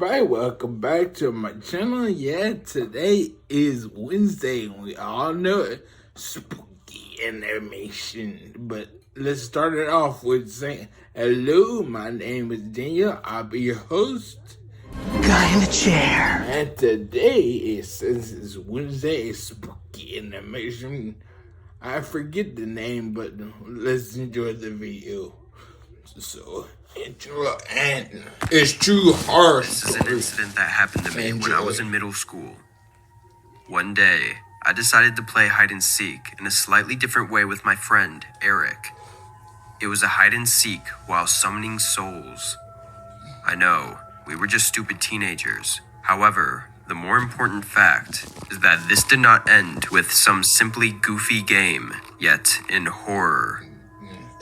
everybody, welcome back to my channel. Yeah, today is Wednesday and we all know it, spooky animation. But let's start it off with saying hello, my name is Daniel, I'll be your host. Guy in the chair. And today, since it's Wednesday, it's spooky animation. I forget the name, but let's enjoy the video. So, and it's too hard. This is an incident that happened to me when I was in middle school. One day, I decided to play hide and seek in a slightly different way with my friend, Eric. It was a hide and seek while summoning souls. I know, we were just stupid teenagers. However, the more important fact is that this did not end with some simply goofy game, yet in horror.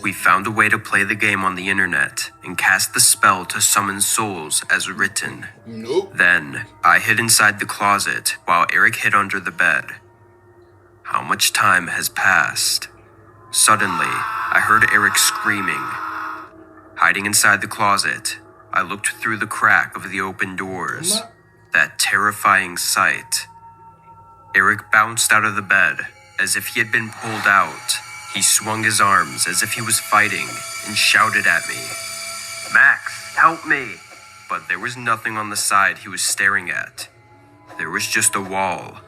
We found a way to play the game on the internet and cast the spell to summon souls as written. Then, I hid inside the closet while Eric hid under the bed. How much time has passed? Suddenly, I heard Eric screaming. Hiding inside the closet, I looked through the crack of the open doors. That terrifying sight. Eric bounced out of the bed as if he had been pulled out. He swung his arms as if he was fighting and shouted at me, "Max, help me!" But there was nothing on the side he was staring at. There was just a wall.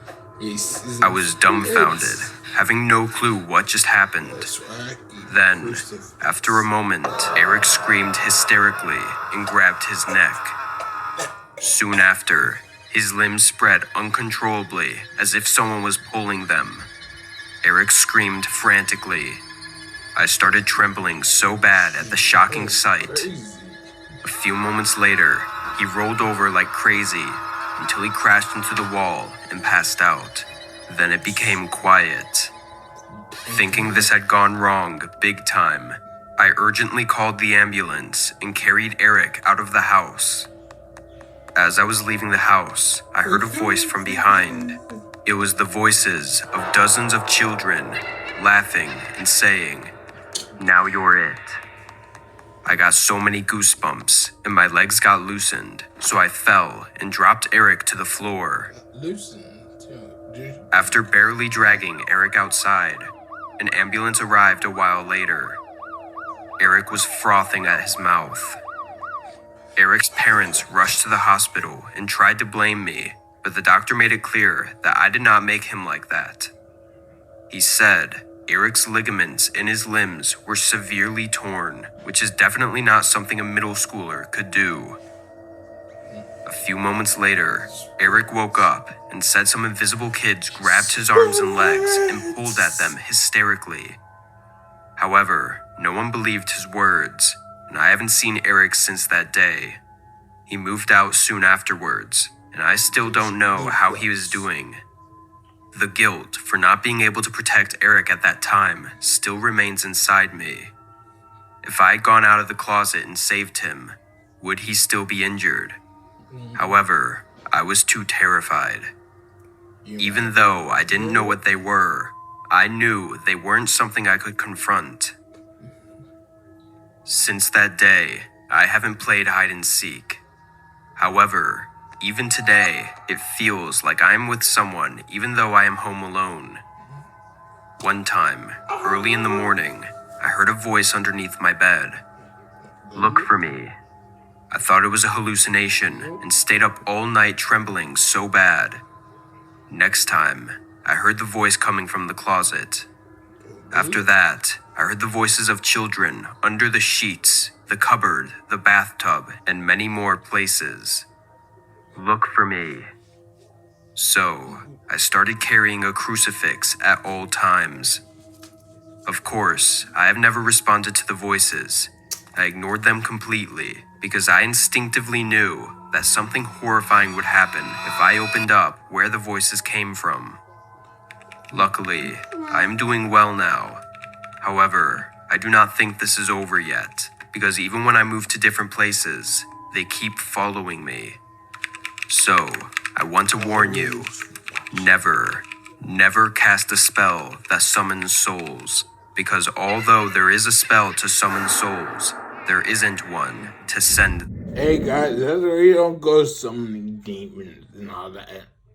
I was dumbfounded, having no clue what just happened. Then, after a moment, Eric screamed hysterically and grabbed his neck. Soon after, his limbs spread uncontrollably as if someone was pulling them. Eric screamed frantically. I started trembling so bad at the shocking sight. A few moments later, he rolled over like crazy until he crashed into the wall and passed out. Then it became quiet. Thinking this had gone wrong big time, I urgently called the ambulance and carried Eric out of the house. As I was leaving the house, I heard a voice from behind. It was the voices of dozens of children laughing and saying, "Now you're it." I got so many goosebumps and my legs got loosened, so I fell and dropped Eric to the floor. After barely dragging Eric outside, an ambulance arrived a while later. Eric was frothing at his mouth. Eric's parents rushed to the hospital and tried to blame me, but the doctor made it clear that I did not make him like that. He said Eric's ligaments in his limbs were severely torn, which is definitely not something a middle schooler could do. A few moments later, Eric woke up and said some invisible kids grabbed his arms and legs and pulled at them hysterically. However, no one believed his words, and I haven't seen Eric since that day. He moved out soon afterwards, and I still don't know how he was doing. The guilt for not being able to protect Eric at that time still remains inside me. If I had gone out of the closet and saved him, would he still be injured? However, I was too terrified. Even though I didn't know what they were, I knew they weren't something I could confront. Since that day, I haven't played hide and seek. However, even today, it feels like I am with someone even though I am home alone. One time, early in the morning, I heard a voice underneath my bed. "Look for me." I thought it was a hallucination and stayed up all night trembling so bad. Next time, I heard the voice coming from the closet. After that, I heard the voices of children under the sheets, the cupboard, the bathtub, and many more places. "Look for me." So, I started carrying a crucifix at all times. Of course, I have never responded to the voices. I ignored them completely because I instinctively knew that something horrifying would happen if I opened up where the voices came from. Luckily, I am doing well now. However, I do not think this is over yet, because even when I move to different places, they keep following me. So, I want to warn you, never cast a spell that summons souls, because although there is a spell to summon souls, there isn't one to send Hey guys, that's why you don't go summoning demons and all that.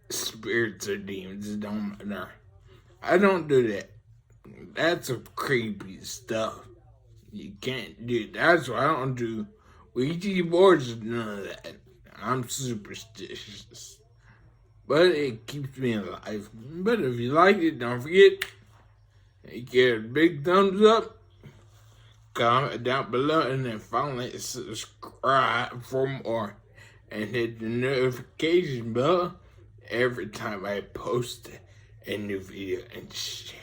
Spirits or demons, it don't matter. I don't do that. That's some creepy stuff. You can't do. That's why I don't do Ouija boards. None of that. I'm superstitious, but it keeps me alive. But if you like it, don't forget. You get a big thumbs up, comment down below, and then finally subscribe for more. And hit the notification bell every time I post a new video and share.